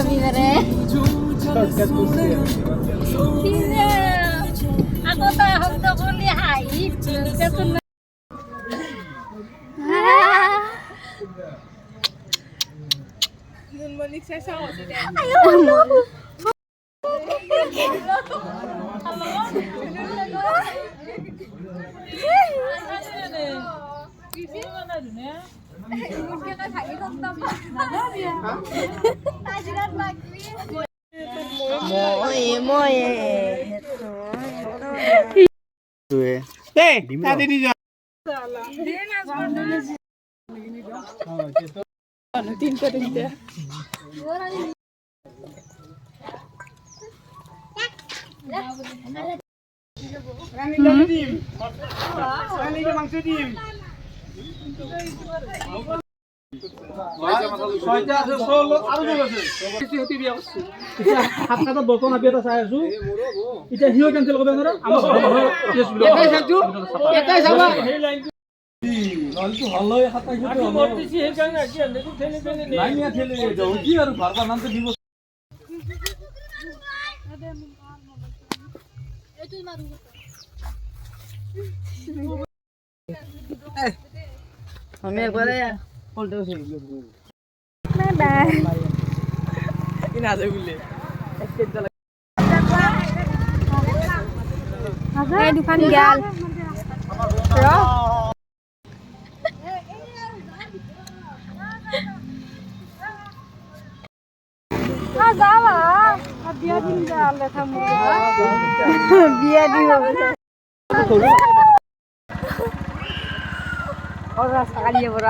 ভিতরে aku tahu tuh kuliah haid আমি একবারে পল্টেও সেই bye কি না যায় বলে এই দোকান গেল যাওয়া বিয়া দিন যালে থামু বিয়া দিব ওরা সাকালিয়ে বড়